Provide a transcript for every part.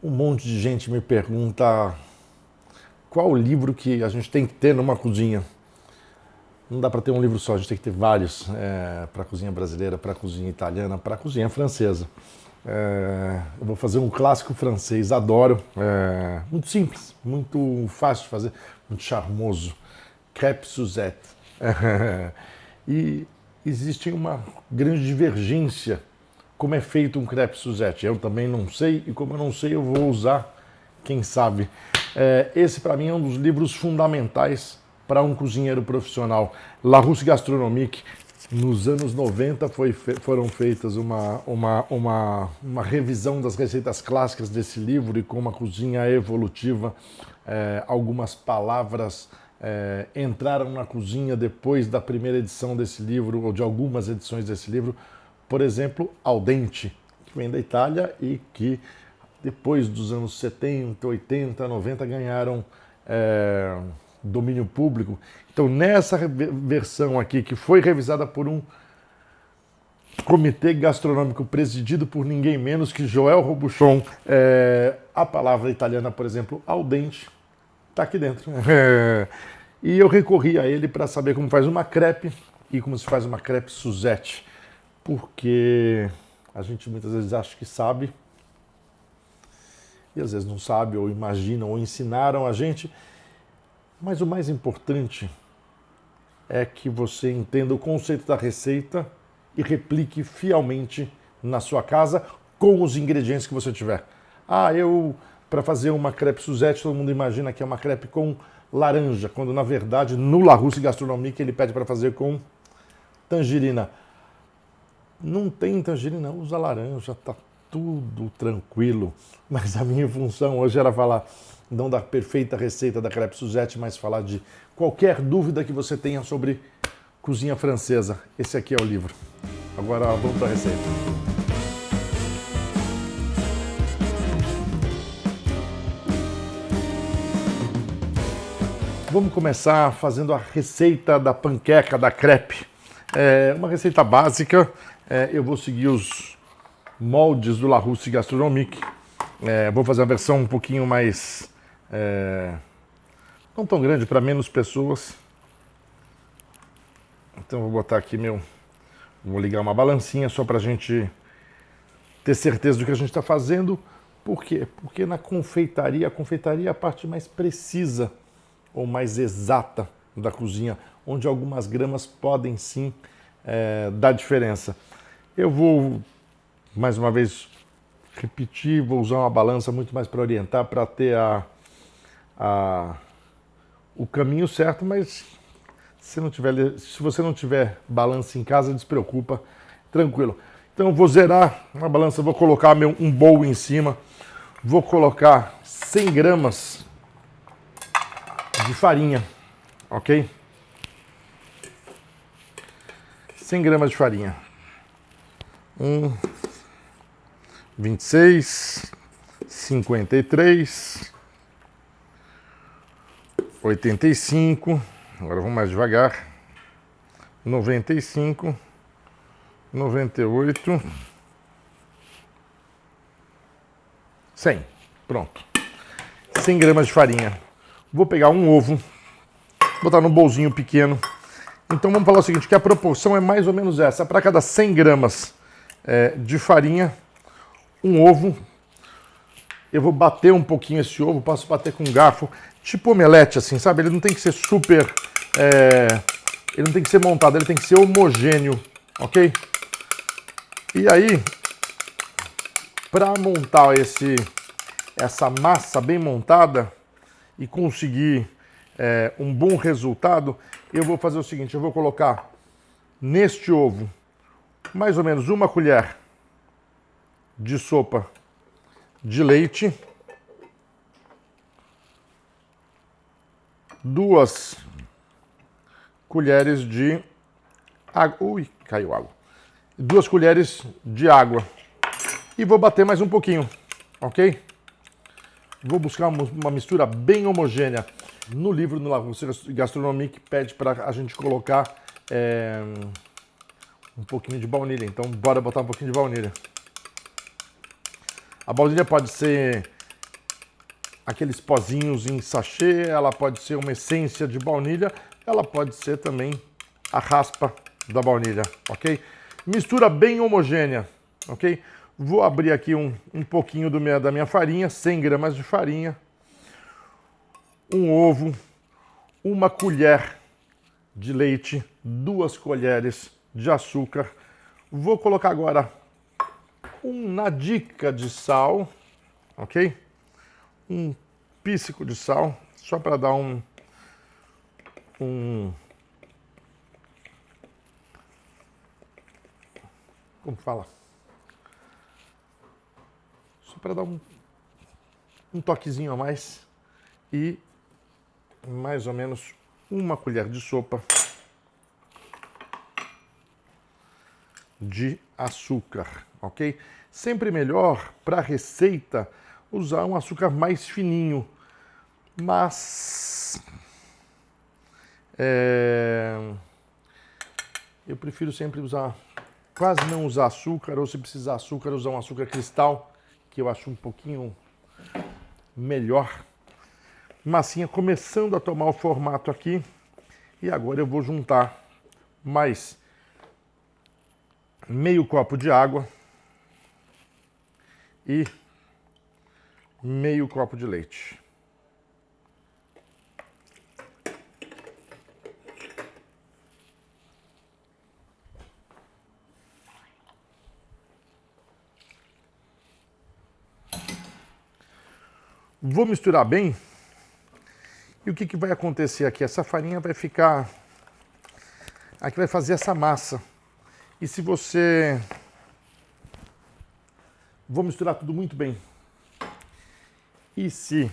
Um monte de gente me pergunta qual o livro que a gente tem que ter numa cozinha. Não dá para ter um livro só, a gente tem que ter vários para a cozinha brasileira, para a cozinha italiana, para a cozinha francesa. Eu vou fazer um clássico francês, adoro. Muito simples, muito fácil de fazer, muito charmoso. Crêpe Suzette. E existe uma grande divergência como é feito um crêpe Suzette. Eu também não sei, e como eu não sei, eu vou usar quem sabe. Esse, para mim, é um dos livros fundamentais para um cozinheiro profissional. Larousse Gastronomique, nos anos 90, foram feitas uma revisão das receitas clássicas desse livro e com uma cozinha evolutiva. Algumas palavras entraram na cozinha depois da primeira edição desse livro, ou de algumas edições desse livro. Por exemplo, al dente, que vem da Itália e que depois dos anos 70, 80, 90 ganharam domínio público. Então, nessa versão aqui, que foi revisada por um comitê gastronômico presidido por ninguém menos que Joël Robuchon, a palavra italiana, por exemplo, al dente, está aqui dentro. E eu recorri a ele para saber como faz uma crepe e como se faz uma crepe Suzette, porque a gente muitas vezes acha que sabe e às vezes não sabe, ou imaginam, ou ensinaram a gente. Mas o mais importante é que você entenda o conceito da receita e replique fielmente na sua casa com os ingredientes que você tiver. Para fazer uma crepe Suzette, todo mundo imagina que é uma crepe com laranja, quando na verdade no Larousse Gastronomique ele pede para fazer com tangerina. Não tem tangerina, usa laranja, tá tudo tranquilo. Mas a minha função hoje era falar não da perfeita receita da crepe Suzette, mas falar de qualquer dúvida que você tenha sobre cozinha francesa. Esse aqui é o livro. Agora vamos para a receita. Vamos começar fazendo a receita da panqueca, da crepe. É uma receita básica. Eu vou seguir os moldes do Larousse Gastronomique. Vou fazer uma versão um pouquinho mais... não tão grande, para menos pessoas. Então vou botar aqui vou ligar uma balancinha só para a gente ter certeza do que a gente está fazendo. Por quê? Porque na confeitaria, a confeitaria é a parte mais precisa ou mais exata da cozinha, onde algumas gramas podem sim dar diferença. Eu vou, mais uma vez, repetir, vou usar uma balança muito mais para orientar, para ter o caminho certo, mas se você não tiver balança em casa, despreocupa, tranquilo. Então eu vou zerar uma balança, vou colocar um bowl em cima, vou colocar 100 gramas de farinha, ok? 100 gramas de farinha. 26, 53, 85, agora vamos mais devagar, 95, 98, 100, pronto. 100 gramas de farinha. Vou pegar um ovo, botar num bolzinho pequeno. Então vamos falar o seguinte, que a proporção é mais ou menos essa. Para cada 100 gramas de farinha, um ovo. Eu vou bater um pouquinho esse ovo, posso bater com um garfo, tipo omelete assim, sabe? Ele não tem que ser super... ele não tem que ser montado, ele tem que ser homogêneo, ok? E aí, para montar essa massa bem montada e conseguir um bom resultado, eu vou fazer o seguinte, eu vou colocar neste ovo mais ou menos uma colher de sopa de leite, 2 colheres de água, caiu água, 2 colheres de água e vou bater mais um pouquinho, ok? Vou buscar uma mistura bem homogênea. No livro, no Larousse Gastronomique, pede para a gente colocar um pouquinho de baunilha, então bora botar um pouquinho de baunilha. A baunilha pode ser aqueles pozinhos em sachê, ela pode ser uma essência de baunilha, ela pode ser também a raspa da baunilha, ok? Mistura bem homogênea, ok? Vou abrir aqui um pouquinho da minha farinha, 100 gramas de farinha, um ovo, uma colher de leite, 2 colheres de açúcar. Vou colocar agora uma dica de sal, ok? Um písseco de sal, só para dar como fala? Só para dar um toquezinho a mais e mais ou menos uma colher de sopa de açúcar, ok? Sempre melhor para a receita usar um açúcar mais fininho, mas eu prefiro sempre quase não usar açúcar, ou se precisar açúcar, usar um açúcar cristal, que eu acho um pouquinho melhor. Massinha começando a tomar o formato aqui, e agora eu vou juntar mais meio copo de água e meio copo de leite. Vou misturar bem. E o que vai acontecer aqui? Essa farinha vai ficar... Aqui vai fazer essa massa. E se você... Vou misturar tudo muito bem. E se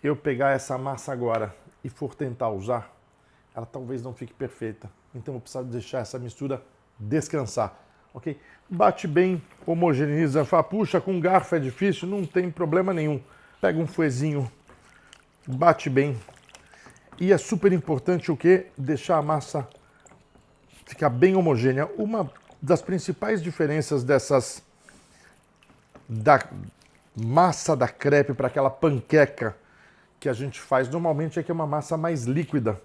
eu pegar essa massa agora e for tentar usar, ela talvez não fique perfeita. Então eu preciso deixar essa mistura descansar, ok? Bate bem, homogeneiza, fala, puxa, com garfo é difícil, não tem problema nenhum. Pega um fouetzinho, bate bem. E é super importante o quê? Deixar a massa ficar bem homogênea. Uma das principais diferenças da massa da crepe para aquela panqueca que a gente faz normalmente é que é uma massa mais líquida.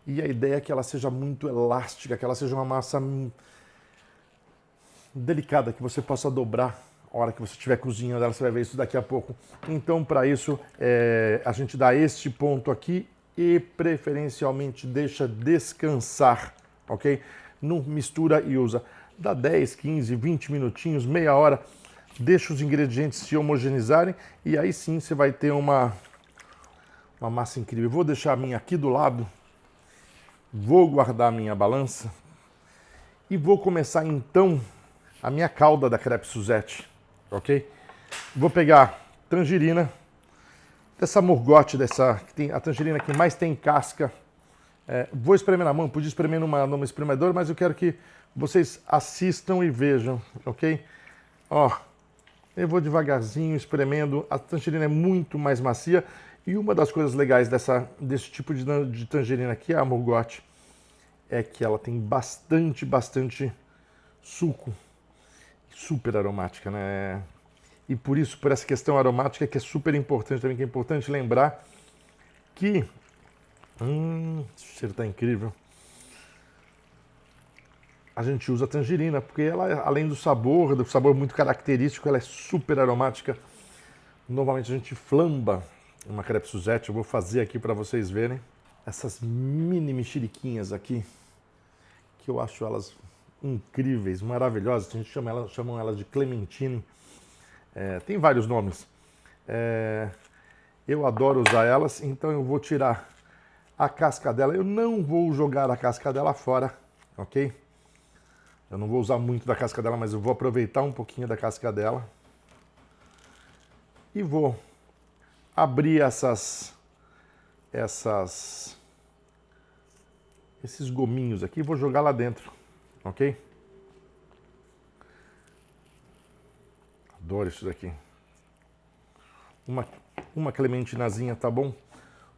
E a ideia é que ela seja muito elástica, que ela seja uma massa delicada, que você possa dobrar a hora que você estiver cozinhando ela, você vai ver isso daqui a pouco. Então, para isso, a gente dá este ponto aqui e preferencialmente deixa descansar, ok? Não mistura e usa. Dá 10, 15, 20 minutinhos, meia hora, deixa os ingredientes se homogeneizarem e aí sim você vai ter uma massa incrível. Vou deixar a minha aqui do lado, vou guardar a minha balança e vou começar então a minha calda da crepe Suzette, ok? Vou pegar tangerina, dessa morgote, que tem a tangerina que mais tem casca. Vou espremer na mão, podia espremer numa espremedora, mas eu quero que vocês assistam e vejam, ok? Ó, eu vou devagarzinho espremendo, a tangerina é muito mais macia e uma das coisas legais desse tipo de tangerina aqui, a morgote, é que ela tem bastante suco, super aromática, né? E por isso, por essa questão aromática, que é super importante também, que é importante lembrar que... o cheiro tá incrível. A gente usa a tangerina, porque ela, além do sabor muito característico, ela é super aromática. Normalmente a gente flamba uma crepe Suzette, eu vou fazer aqui para vocês verem. Essas mini mexeriquinhas aqui, que eu acho elas incríveis, maravilhosas. A gente chamam elas de clementine. Tem vários nomes. Eu adoro usar elas, então eu vou tirar a casca dela. Eu não vou jogar a casca dela fora, ok? Eu não vou usar muito da casca dela, mas eu vou aproveitar um pouquinho da casca dela. E vou abrir esses gominhos aqui e vou jogar lá dentro, ok? Adoro isso daqui. Uma clementinazinha, tá bom?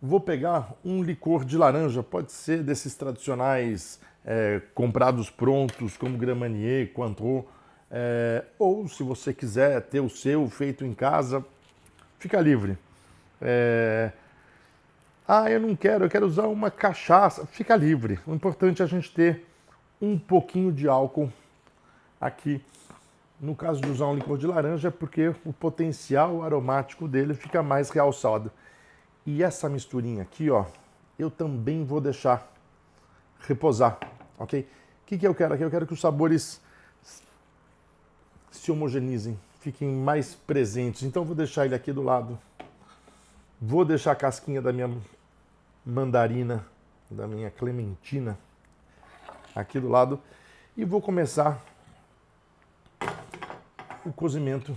Vou pegar um licor de laranja, pode ser desses tradicionais comprados prontos, como Grand Marnier, Cointreau, ou se você quiser ter o seu feito em casa, fica livre. Ah, eu não quero, eu quero usar uma cachaça. Fica livre. O importante é a gente ter um pouquinho de álcool aqui. No caso de usar um licor de laranja, é porque o potencial aromático dele fica mais realçado. E essa misturinha aqui, ó, eu também vou deixar reposar, ok? O que eu quero aqui? Eu quero que os sabores se homogeneizem, fiquem mais presentes. Então eu vou deixar ele aqui do lado. Vou deixar a casquinha da minha mandarina, da minha clementina aqui do lado e vou começar o cozimento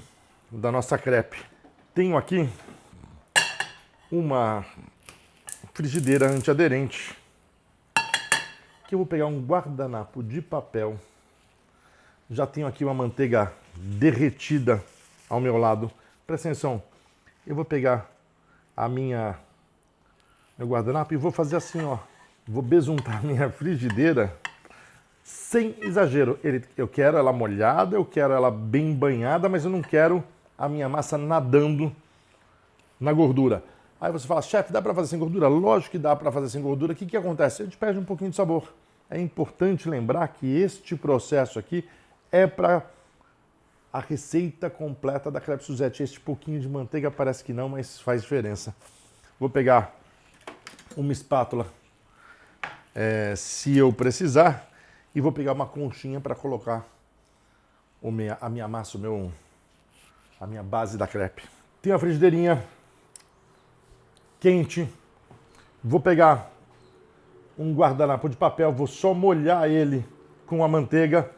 da nossa crepe. Tenho aqui uma frigideira antiaderente que eu vou pegar um guardanapo de papel. Já tenho aqui uma manteiga derretida ao meu lado. Presta atenção, eu vou pegar meu guardanapo e vou fazer assim, ó. Vou besuntar minha frigideira sem exagero. Eu quero ela molhada, eu quero ela bem banhada, mas eu não quero a minha massa nadando na gordura. Aí você fala, chefe, dá para fazer sem gordura? Lógico que dá para fazer sem gordura. O que acontece? A gente perde um pouquinho de sabor. É importante lembrar que este processo aqui é para a receita completa da crepe Suzette. Este pouquinho de manteiga parece que não, mas faz diferença. Vou pegar uma espátula, se eu precisar, e vou pegar uma conchinha para colocar a minha massa, a minha base da crepe. Tem a frigideirinha quente. Vou pegar um guardanapo de papel, vou só molhar ele com a manteiga.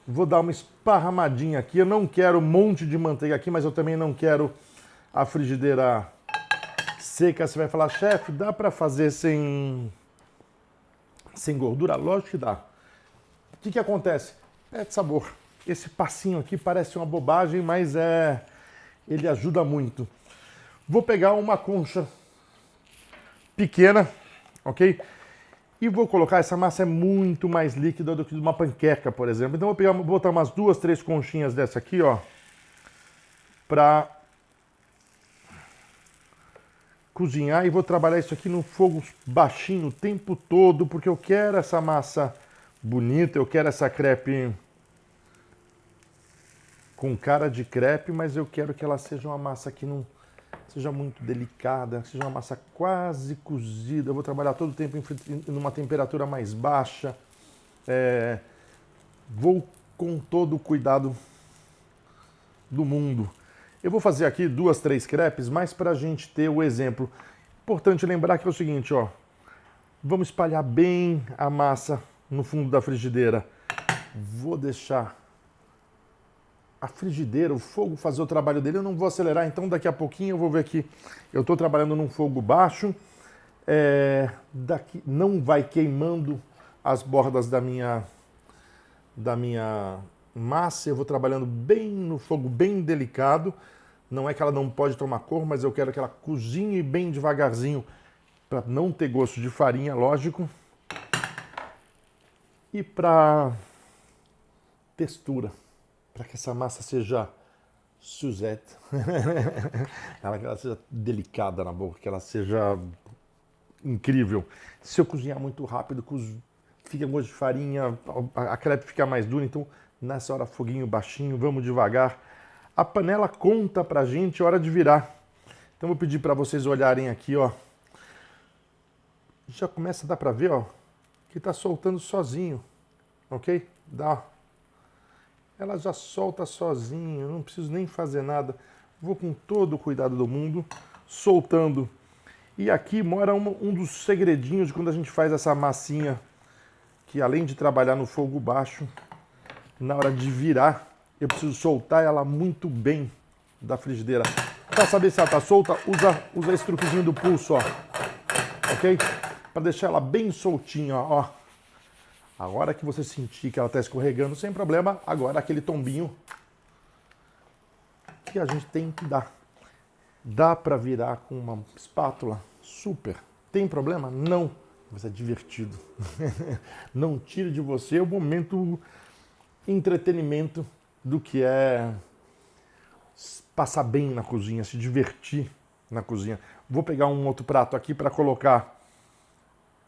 Vou dar uma esparramadinha aqui. Eu não quero um monte de manteiga aqui, mas eu também não quero a frigideira seca. Você vai falar, chefe, dá para fazer sem gordura? Lógico que dá. O que acontece? É de sabor. Esse passinho aqui parece uma bobagem, mas ele ajuda muito. Vou pegar uma concha pequena, ok? E vou colocar, essa massa é muito mais líquida do que uma panqueca, por exemplo. Então vou botar umas 2, 3 conchinhas dessa aqui, ó, para cozinhar, e vou trabalhar isso aqui no fogo baixinho o tempo todo, porque eu quero essa massa bonita, eu quero essa crepe com cara de crepe, mas eu quero que ela seja uma massa que não seja muito delicada, seja uma massa quase cozida. Eu vou trabalhar todo o tempo em uma temperatura mais baixa. Vou com todo o cuidado do mundo. Eu vou fazer aqui 2, 3 crepes, mas para a gente ter o exemplo. Importante lembrar que é o seguinte, ó. Vamos espalhar bem a massa no fundo da frigideira. Vou deixar a frigideira, o fogo fazer o trabalho dele. Eu não vou acelerar, então daqui a pouquinho eu vou ver aqui. Eu estou trabalhando num fogo baixo. Daqui não vai queimando as bordas da minha massa. Eu vou trabalhando bem no fogo, bem delicado. Não é que ela não pode tomar cor, mas eu quero que ela cozinhe bem devagarzinho para não ter gosto de farinha, lógico. E para textura, para que essa massa seja Suzette, que ela seja delicada na boca, que ela seja incrível. Se eu cozinhar muito rápido, fica gosto de farinha, a crepe fica mais dura, então nessa hora foguinho baixinho, vamos devagar. A panela conta pra gente a hora de virar. Então vou pedir para vocês olharem aqui, ó. Já começa a dar para ver, ó, que tá soltando sozinho, ok? Dá. Ela já solta sozinho, não preciso nem fazer nada. Vou com todo o cuidado do mundo, soltando. E aqui mora um dos segredinhos de quando a gente faz essa massinha, que além de trabalhar no fogo baixo, na hora de virar, eu preciso soltar ela muito bem da frigideira. Para saber se ela está solta, usa esse truquezinho do pulso, ó. Ok? Para deixar ela bem soltinha, ó. A hora que você sentir que ela está escorregando, sem problema, agora aquele tombinho que a gente tem que dar. Dá para virar com uma espátula? Super. Tem problema? Não. Mas é divertido. Não tire de você o momento entretenimento do que é passar bem na cozinha, se divertir na cozinha. Vou pegar um outro prato aqui para colocar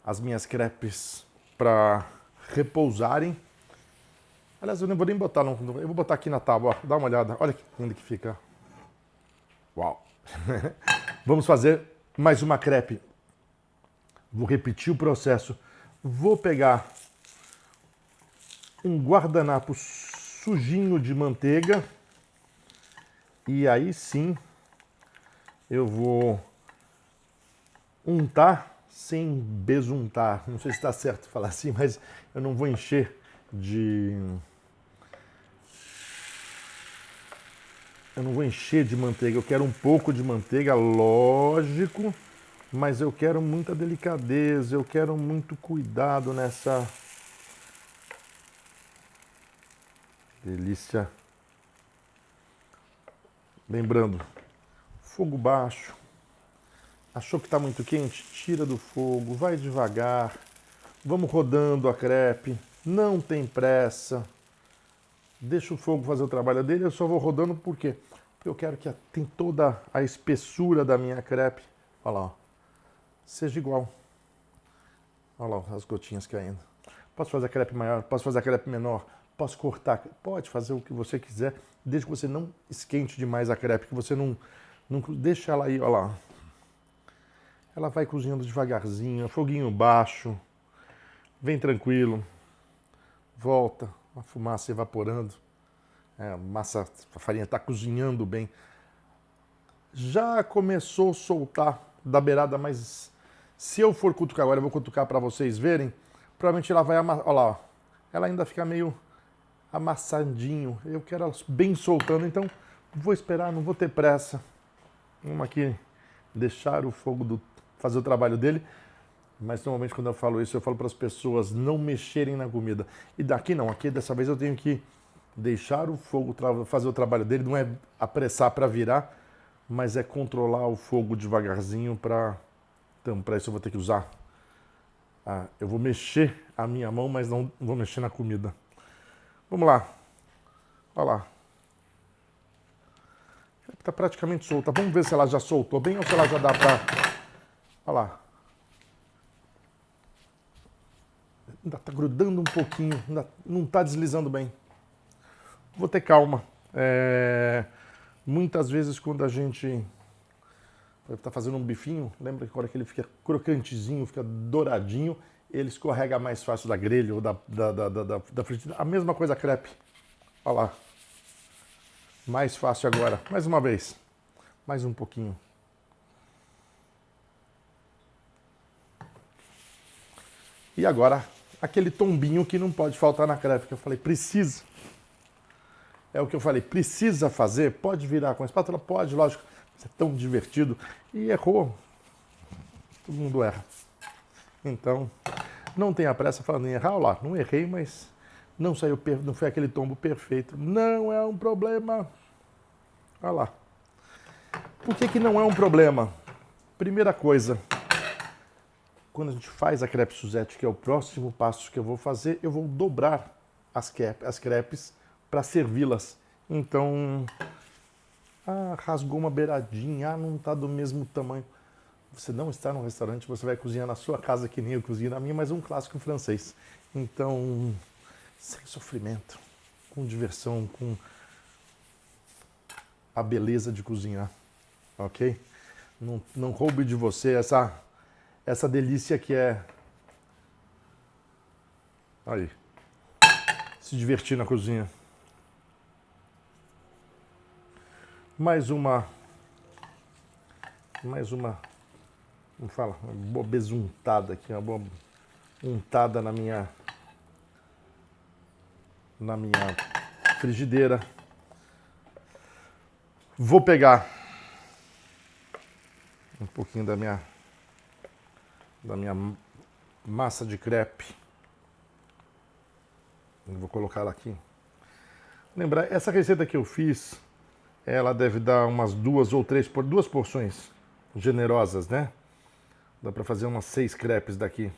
as minhas crepes para repousarem. Aliás, eu não vou nem botar, não. Eu vou botar aqui na tábua, ó. Dá uma olhada. Olha que lindo que fica. Uau! Vamos fazer mais uma crepe. Vou repetir o processo. Vou pegar um guardanapo sujinho de manteiga. E aí sim, eu vou untar sem besuntar. Não sei se está certo falar assim, mas eu não vou encher de... Eu não vou encher de manteiga. Eu quero um pouco de manteiga, lógico, mas eu quero muita delicadeza, eu quero muito cuidado nessa... Delícia. Lembrando, fogo baixo. Achou que está muito quente? Tira do fogo, vai devagar. Vamos rodando a crepe. Não tem pressa. Deixa o fogo fazer o trabalho dele. Eu só vou rodando por quê? Porque eu quero que tem toda a espessura da minha crepe. Olha lá, ó, seja igual. Olha lá as gotinhas caindo. Posso fazer a crepe maior, posso fazer a crepe menor, posso cortar. Pode fazer o que você quiser, desde que você não esquente demais a crepe, que você não deixa ela aí, olha lá. Ela vai cozinhando devagarzinho, foguinho baixo, vem tranquilo, volta, a fumaça evaporando, a farinha está cozinhando bem. Já começou a soltar da beirada, mas se eu for cutucar agora, eu vou cutucar para vocês verem, provavelmente ela vai amassar, olha lá, ó, ela ainda fica meio amassadinho, eu quero ela bem soltando, então vou esperar, não vou ter pressa. Vamos aqui deixar o fogo fazer o trabalho dele, mas normalmente quando eu falo isso, eu falo para as pessoas não mexerem na comida. E daqui não, aqui dessa vez eu tenho que deixar o fogo fazer o trabalho dele, não é apressar para virar, mas é controlar o fogo devagarzinho para... Então, para isso eu vou ter que usar... eu vou mexer a minha mão, mas não vou mexer na comida. Vamos lá. Olha lá. Está praticamente solta. Vamos ver se ela já soltou bem ou se ela já dá para... Olha lá. Ainda está grudando um pouquinho, ainda não está deslizando bem. Vou ter calma. Muitas vezes quando a gente está fazendo um bifinho, lembra que quando ele fica crocantezinho, fica douradinho, ele escorrega mais fácil da grelha ou da frigideira. A mesma coisa a crepe. Olha lá. Mais fácil agora. Mais uma vez. Mais um pouquinho. E agora, aquele tombinho que não pode faltar na crepe, que eu falei, precisa. É o que eu falei, precisa fazer, pode virar com a espátula? Pode, lógico. Isso é tão divertido. E errou. Todo mundo erra. Então, não tenha pressa falando em errar. Olha lá, não errei, mas não saiu, não foi aquele tombo perfeito. Não é um problema. Olha lá. Por que não é um problema? Primeira coisa, quando a gente faz a crepe Suzette, que é o próximo passo que eu vou fazer, eu vou dobrar as crepes para servi-las. Então, rasgou uma beiradinha, não está do mesmo tamanho. Você não está no restaurante, você vai cozinhar na sua casa que nem eu cozinho na minha, mas um clássico francês. Então, sem sofrimento, com diversão, com a beleza de cozinhar, ok? Não roube de você essa delícia que é... Aí, se divertir na cozinha. Mais uma, como fala, uma boa besuntada aqui, uma boa untada na minha frigideira. Vou pegar um pouquinho da minha massa de crepe. Eu vou colocar ela aqui. Lembrar, essa receita que eu fiz, ela deve dar umas 2 ou 3 duas porções generosas, né? Dá para fazer umas 6 crepes daqui,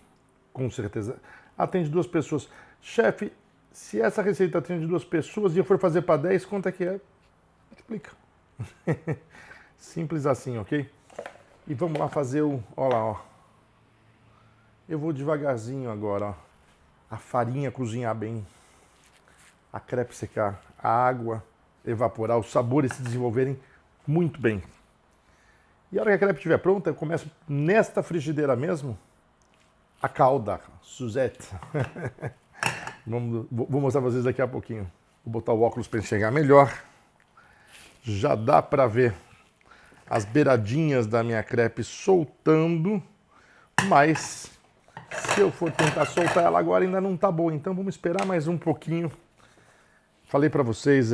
com certeza. Atende 2 pessoas. Chefe, se essa receita atende 2 pessoas e eu for fazer para 10, quanto é que é? Explica. Simples assim, ok? E vamos lá fazer o... Olha lá, ó. Eu vou devagarzinho agora, ó. A farinha cozinhar bem. A crepe secar. A água evaporar. Os sabores se desenvolverem muito bem. E a hora que a crepe estiver pronta, eu começo nesta frigideira mesmo a calda, Suzette. Vou mostrar para vocês daqui a pouquinho. Vou botar o óculos para enxergar melhor. Já dá para ver as beiradinhas da minha crepe soltando, mas se eu for tentar soltar ela agora ainda não tá boa, então vamos esperar mais um pouquinho. Falei para vocês,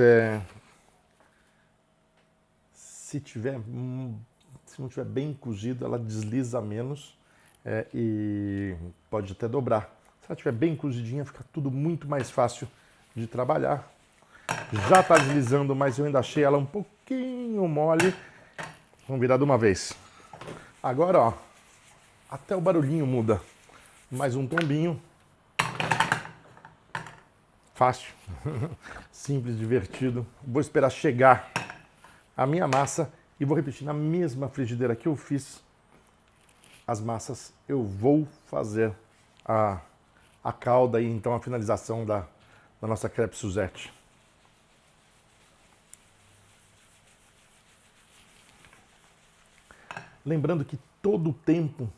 se não tiver bem cozida, ela desliza menos e pode até dobrar. Se ela estiver bem cozidinha, fica tudo muito mais fácil de trabalhar. Já está deslizando, mas eu ainda achei ela um pouquinho mole. Vamos virar de uma vez. Agora, ó, até o barulhinho muda. Mais um tombinho. Fácil. Simples, divertido. Vou esperar chegar a minha massa e vou repetir na mesma frigideira que eu fiz as massas. Eu vou fazer a calda e então a finalização da nossa crepe Suzette. Lembrando que todo o tempo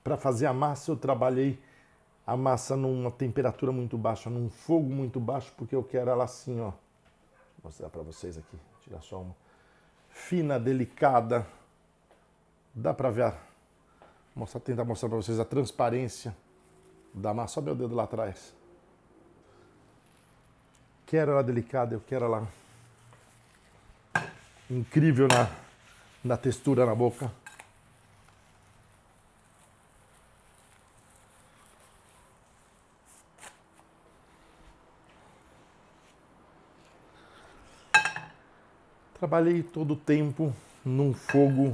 para fazer a massa eu trabalhei a massa numa temperatura muito baixa, num fogo muito baixo, porque eu quero ela assim, ó. Vou mostrar para vocês aqui, tirar só uma. Fina, delicada. Dá para ver, tentar mostrar para vocês a transparência da massa. Olha meu dedo lá atrás. Quero ela delicada, eu quero ela incrível na textura na boca. Trabalhei todo o tempo num fogo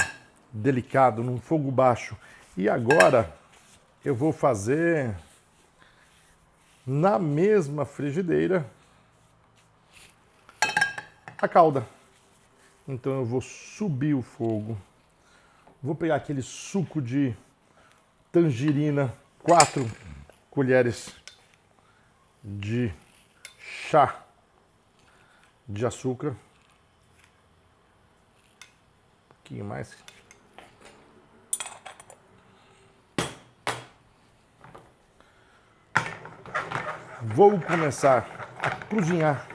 delicado, num fogo baixo. E agora eu vou fazer na mesma frigideira a calda. Então eu vou subir o fogo. Vou pegar aquele suco de tangerina, 4 colheres de chá de açúcar. Um pouquinho mais. Vou começar a cozinhar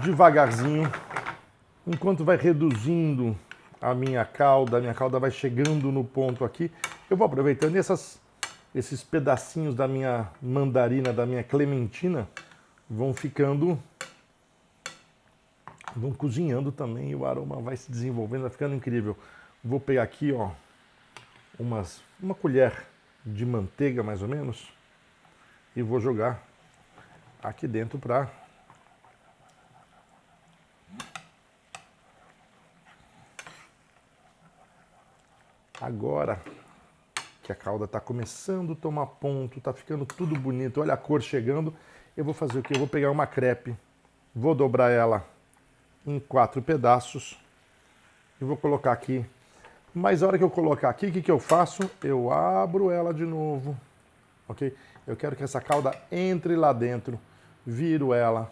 devagarzinho, enquanto vai reduzindo a minha calda vai chegando no ponto aqui. Eu vou aproveitando esses pedacinhos da minha mandarina, da minha clementina, vão cozinhando também e o aroma vai se desenvolvendo, vai ficando incrível. Vou pegar aqui, ó, uma colher de manteiga, mais ou menos, e vou jogar aqui dentro para agora que a calda está começando a tomar ponto, está ficando tudo bonito, olha a cor chegando, eu vou fazer o que? Eu vou pegar uma crepe, vou dobrar ela em 4 pedaços e vou colocar aqui. Mas a hora que eu colocar aqui, o que eu faço? Eu abro ela de novo, ok? Eu quero que essa calda entre lá dentro, viro ela,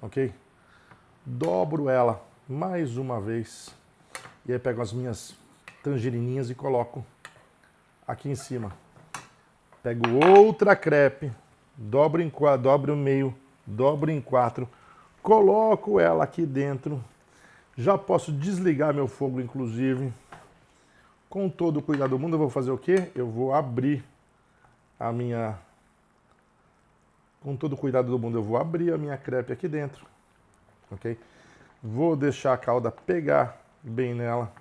ok? Dobro ela mais uma vez e aí pego as minhas tangerininhas e coloco aqui em cima. Pego outra crepe, dobro em 4, dobro o meio, dobro em 4, coloco ela aqui dentro. Já posso desligar meu fogo, inclusive. Com todo o cuidado do mundo, eu vou fazer o quê? Eu vou abrir a minha... Com todo o cuidado do mundo, eu vou abrir a minha crepe aqui dentro. Ok? Vou deixar a calda pegar bem nela.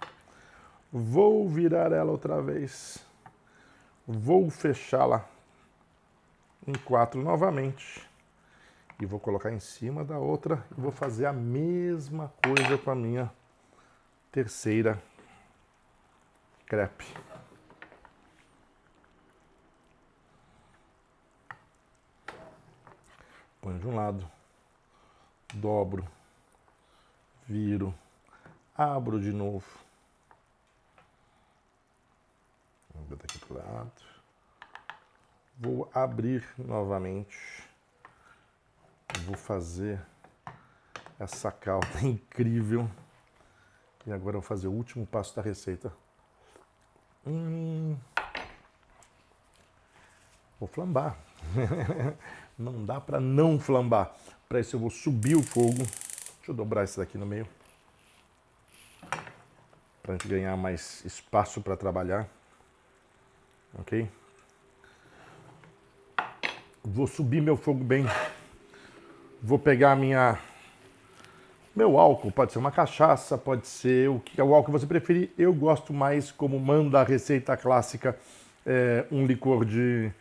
Vou virar ela outra vez. Vou fechá-la em 4 novamente. E vou colocar em cima da outra e vou fazer a mesma coisa com a minha terceira crepe. Ponho de um lado, dobro, viro, abro de novo, lado. Vou abrir novamente. Vou fazer essa calda incrível. E agora eu vou fazer o último passo da receita. Vou flambar. Não dá para não flambar. Para isso eu vou subir o fogo. Deixa eu dobrar esse daqui no meio. Para a gente ganhar mais espaço para trabalhar. Ok? Vou subir meu fogo bem. Vou pegar meu álcool, pode ser uma cachaça, pode ser o álcool que você preferir. Eu gosto mais, como manda a receita clássica, um licor de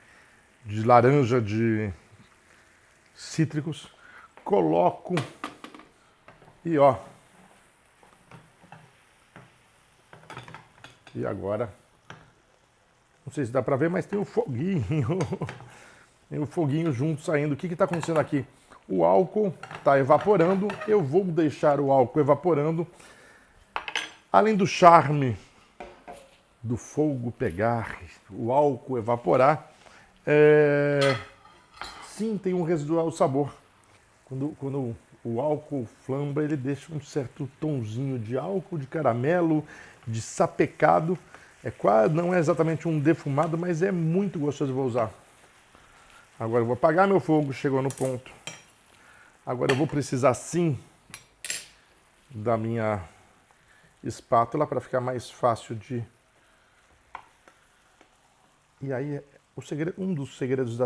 laranja, de cítricos. Coloco e ó. E agora, não sei se dá pra ver, mas tem o foguinho. Tem o foguinho junto saindo. O que está acontecendo aqui? O álcool está evaporando. Eu vou deixar o álcool evaporando. Além do charme do fogo pegar, o álcool evaporar, sim, tem um residual sabor. Quando o álcool flamba, ele deixa um certo tonzinho de álcool, de caramelo, de sapecado. Não é exatamente um defumado, mas é muito gostoso. Vou usar. Agora eu vou apagar meu fogo, chegou no ponto. Agora eu vou precisar sim da minha espátula para ficar mais fácil de... E aí, um dos segredos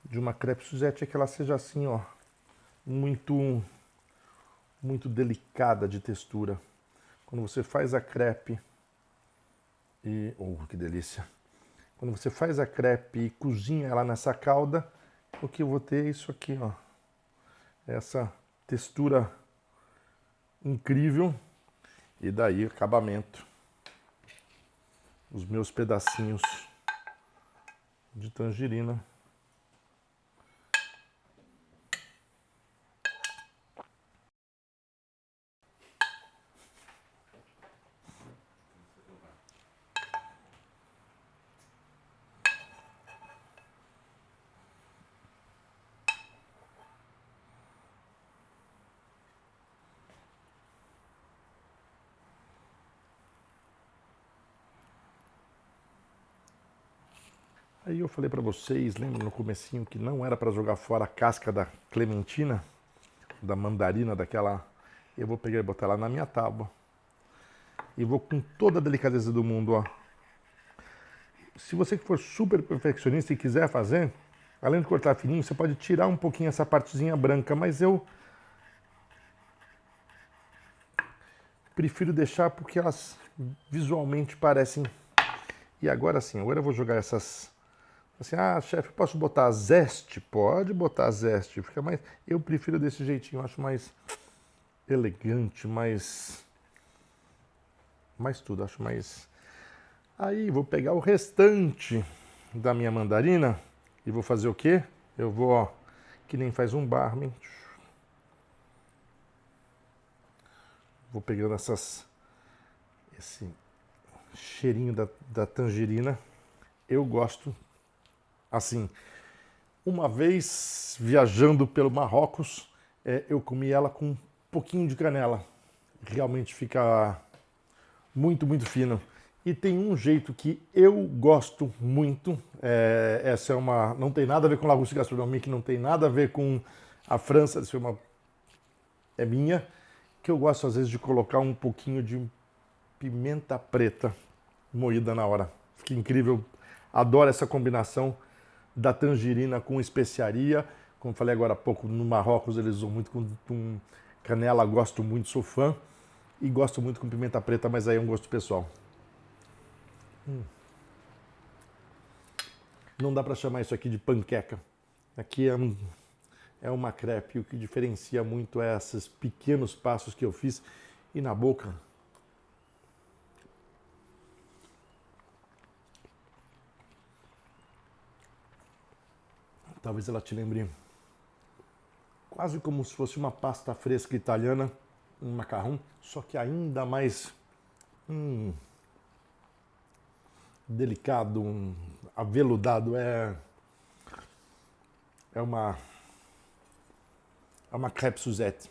de uma crepe Suzette é que ela seja assim, ó, muito delicada de textura. Quando você faz a crepe que delícia! Quando você faz a crepe e cozinha ela nessa calda, o que eu vou ter é isso aqui, ó. Essa textura incrível. E daí, acabamento. Os meus pedacinhos de tangerina. Aí eu falei para vocês, lembra no comecinho que não era para jogar fora a casca da clementina, da mandarina, daquela... Eu vou pegar e botar ela na minha tábua. E vou com toda a delicadeza do mundo, ó. Se você for super perfeccionista e quiser fazer, além de cortar fininho, você pode tirar um pouquinho essa partezinha branca, mas eu prefiro deixar porque elas visualmente parecem... E agora sim, agora eu vou jogar essas... Assim, chefe, posso botar zeste? Pode botar zeste, fica mais... Eu prefiro desse jeitinho, acho mais elegante, mais tudo, acho mais... Aí vou pegar o restante da minha mandarina e vou fazer o quê? Eu vou, ó, que nem faz um barman. Vou pegando esse cheirinho da tangerina. Eu gosto... Assim, uma vez viajando pelo Marrocos, eu comi ela com um pouquinho de canela. Realmente fica muito fino. E tem um jeito que eu gosto muito. Essa é uma... Não tem nada a ver com Larousse Gastronomique, não tem nada a ver com a França. Essa é minha. Que eu gosto às vezes de colocar um pouquinho de pimenta preta moída na hora. Fica incrível. Adoro essa combinação da tangerina com especiaria. Como falei agora há pouco, no Marrocos eles usam muito com canela, gosto muito, sou fã. E gosto muito com pimenta preta, mas aí é um gosto pessoal. Não dá para chamar isso aqui de panqueca. Aqui é uma crepe. O que diferencia muito é esses pequenos passos que eu fiz. E na boca... Talvez ela te lembre quase como se fosse uma pasta fresca italiana, um macarrão, só que ainda mais delicado, aveludado, é uma crêpe Suzette.